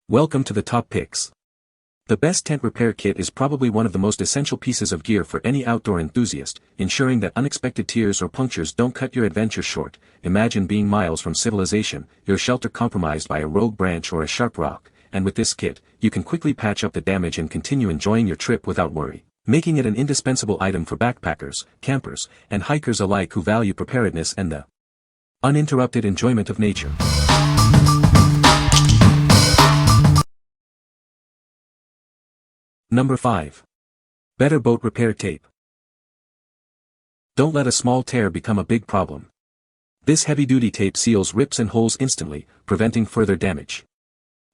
Welcome to the top picks. The best tent repair kit is probably one of the most essential pieces of gear for any outdoor enthusiast, ensuring that unexpected tears or punctures don't cut your adventure short. Imagine being miles from civilization, your shelter compromised by a rogue branch or a sharp rock, and with this kit, you can quickly patch up the damage and continue enjoying your trip without worry, making it an indispensable item for backpackers, campers, and hikers alike who value preparedness and the uninterrupted enjoyment of nature. Number 5. Better Boat Repair Tape. Don't let a small tear become a big problem. This heavy-duty tape seals rips and holes instantly, preventing further damage.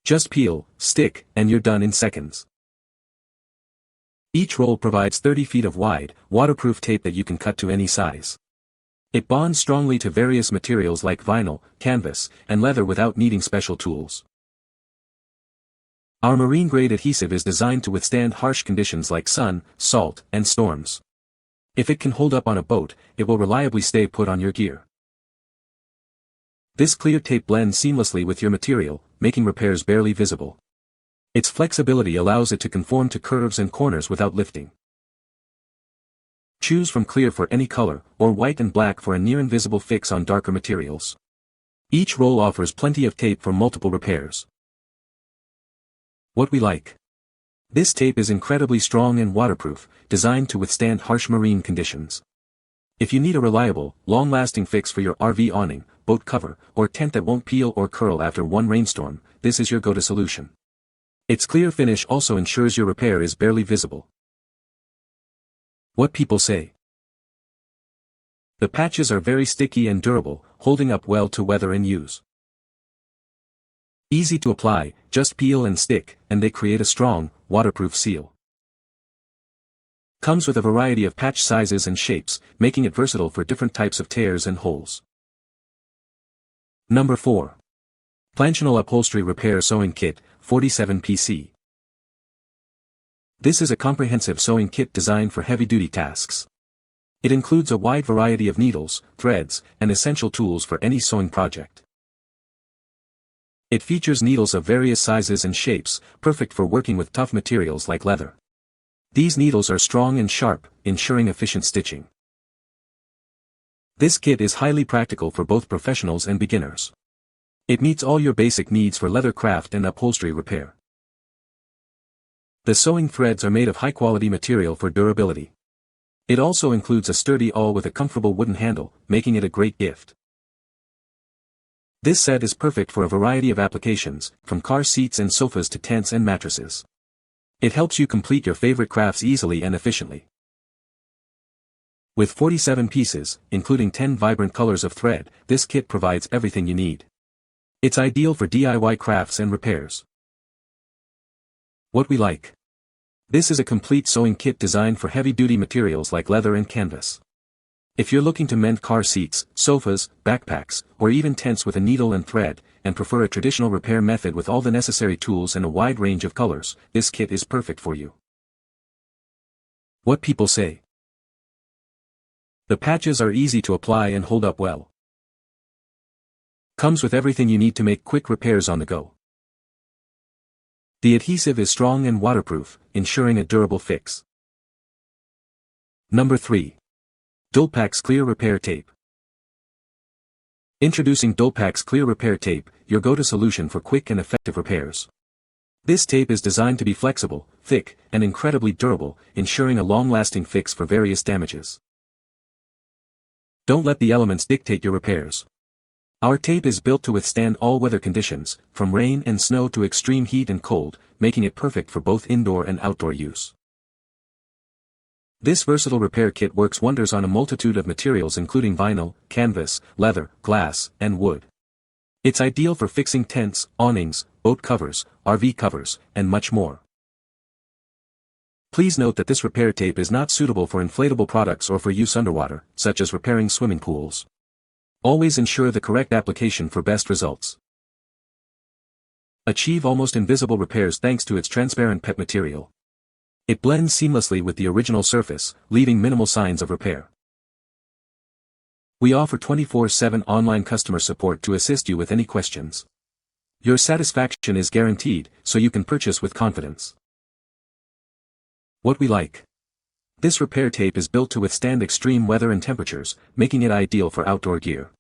Just peel, stick, and you're done in seconds. Each roll provides 30 feet of wide, waterproof tape that you can cut to any size. It bonds strongly to various materials like vinyl, canvas, and leather without needing special tools. Our marine-grade adhesive is designed to withstand harsh conditions like sun, salt, and storms. If it can hold up on a boat, it will reliably stay put on your gear. This clear tape blends seamlessly with your material, making repairs barely visible. Its flexibility allows it to conform to curves and corners without lifting. Choose from clear for any color, or white and black for a near-invisible fix on darker materials. Each roll offers plenty of tape for multiple repairs. What we like. This tape is incredibly strong and waterproof, designed to withstand harsh marine conditions. If you need a reliable, long-lasting fix for your RV awning, boat cover, or tent that won't peel or curl after one rainstorm, this is your go-to solution. Its clear finish also ensures your repair is barely visible. What people say. The patches are very sticky and durable, holding up well to weather and use. Easy to apply, just peel and stick, and they create a strong, waterproof seal. Comes with a variety of patch sizes and shapes, making it versatile for different types of tears and holes. Number 4. PLANTIONal Upholstery Repair Sewing Kit, 47 PC. This is a comprehensive sewing kit designed for heavy-duty tasks. It includes a wide variety of needles, threads, and essential tools for any sewing project. It features needles of various sizes and shapes, perfect for working with tough materials like leather. These needles are strong and sharp, ensuring efficient stitching. This kit is highly practical for both professionals and beginners. It meets all your basic needs for leather craft and upholstery repair. The sewing threads are made of high-quality material for durability. It also includes a sturdy awl with a comfortable wooden handle, making it a great gift. This set is perfect for a variety of applications, from car seats and sofas to tents and mattresses. It helps you complete your favorite crafts easily and efficiently. With 47 pieces, including 10 vibrant colors of thread, this kit provides everything you need. It's ideal for DIY crafts and repairs. What we like. This is a complete sewing kit designed for heavy-duty materials like leather and canvas. If you're looking to mend car seats, sofas, backpacks, or even tents with a needle and thread, and prefer a traditional repair method with all the necessary tools and a wide range of colors, this kit is perfect for you. What people say. The patches are easy to apply and hold up well. Comes with everything you need to make quick repairs on the go. The adhesive is strong and waterproof, ensuring a durable fix. Number 3. Dulepax Clear Repair Tape. Introducing Dulepax Clear Repair Tape, your go-to solution for quick and effective repairs. This tape is designed to be flexible, thick, and incredibly durable, ensuring a long-lasting fix for various damages. Don't let the elements dictate your repairs. Our tape is built to withstand all weather conditions, from rain and snow to extreme heat and cold, making it perfect for both indoor and outdoor use. This versatile repair kit works wonders on a multitude of materials including vinyl, canvas, leather, glass, and wood. It's ideal for fixing tents, awnings, boat covers, RV covers, and much more. Please note that this repair tape is not suitable for inflatable products or for use underwater, such as repairing swimming pools. Always ensure the correct application for best results. Achieve almost invisible repairs thanks to its transparent PET material. It blends seamlessly with the original surface, leaving minimal signs of repair. We offer 24/7 online customer support to assist you with any questions. Your satisfaction is guaranteed, so you can purchase with confidence. What we like. This repair tape is built to withstand extreme weather and temperatures, making it ideal for outdoor gear.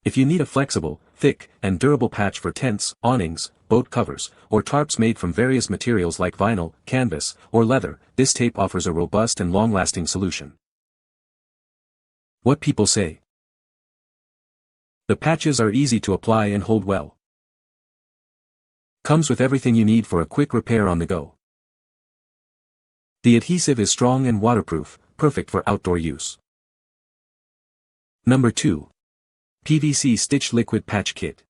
If you need a flexible, thick, and durable patch for tents, awnings, boat covers, or tarps made from various materials like vinyl, canvas, or leather, this tape offers a robust and long-lasting solution. What people say. The patches are easy to apply and hold well. Comes with everything you need for a quick repair on the go. The adhesive is strong and waterproof, perfect for outdoor use. Number 2. PVC Stitch Liquid Patch Kit.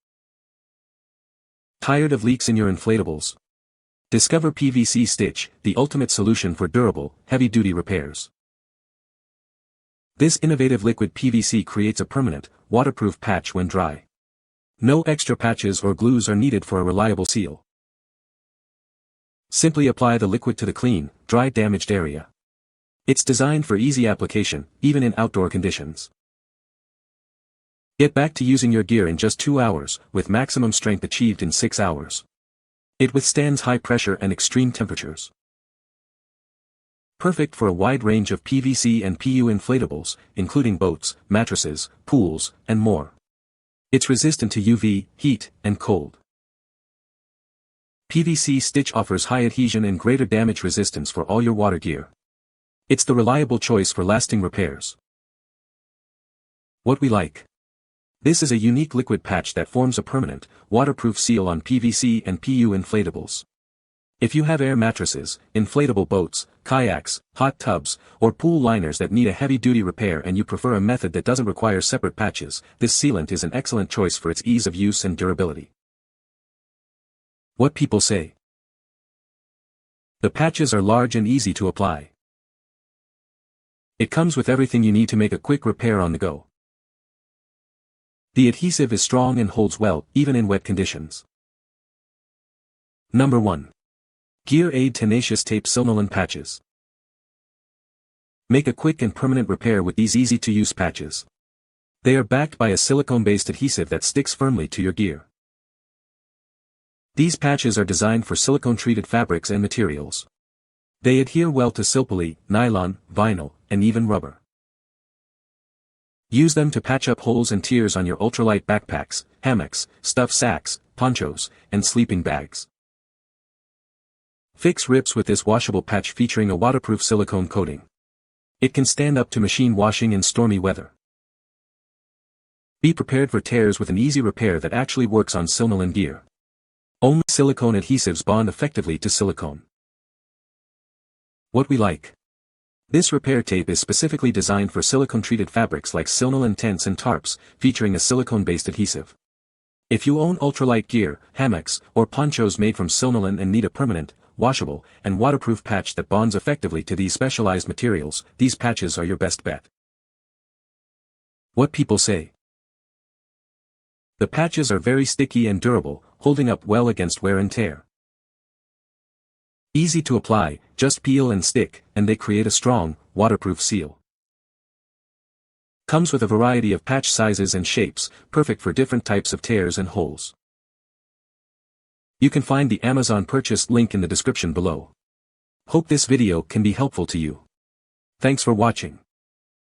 Tired of leaks in your inflatables? Discover PVC Stitch, the ultimate solution for durable, heavy-duty repairs. This innovative liquid PVC creates a permanent, waterproof patch when dry. No extra patches or glues are needed for a reliable seal. Simply apply the liquid to the clean, dry damaged area. It's designed for easy application, even in outdoor conditions. Get back to using your gear in just 2 hours, with maximum strength achieved in 6 hours. It withstands high pressure and extreme temperatures. Perfect for a wide range of PVC and PU inflatables, including boats, mattresses, pools, and more. It's resistant to UV, heat, and cold. PVC Stitch offers high adhesion and greater damage resistance for all your water gear. It's the reliable choice for lasting repairs. What we like. This is a unique liquid patch that forms a permanent, waterproof seal on PVC and PU inflatables. If you have air mattresses, inflatable boats, kayaks, hot tubs, or pool liners that need a heavy-duty repair and you prefer a method that doesn't require separate patches, this sealant is an excellent choice for its ease of use and durability. What people say. The patches are large and easy to apply. It comes with everything you need to make a quick repair on the go. The adhesive is strong and holds well, even in wet conditions. Number 1. Gear Aid Tenacious Tape Silnylon Patches. Make a quick and permanent repair with these easy-to-use patches. They are backed by a silicone-based adhesive that sticks firmly to your gear. These patches are designed for silicone-treated fabrics and materials. They adhere well to silpoly, nylon, vinyl, and even rubber. Use them to patch up holes and tears on your ultralight backpacks, hammocks, stuffed sacks, ponchos, and sleeping bags. Fix rips with this washable patch featuring a waterproof silicone coating. It can stand up to machine washing in stormy weather. Be prepared for tears with an easy repair that actually works on Silnylon gear. Only silicone adhesives bond effectively to silicone. What we like. This repair tape is specifically designed for silicone-treated fabrics like Silnylon tents and tarps, featuring a silicone-based adhesive. If you own ultralight gear, hammocks, or ponchos made from Silnylon and need a permanent, washable, and waterproof patch that bonds effectively to these specialized materials, these patches are your best bet. What people say. The patches are very sticky and durable, holding up well against wear and tear. Easy to apply, just peel and stick, and they create a strong, waterproof seal. Comes with a variety of patch sizes and shapes, perfect for different types of tears and holes. You can find the Amazon purchase link in the description below. Hope this video can be helpful to you. Thanks for watching.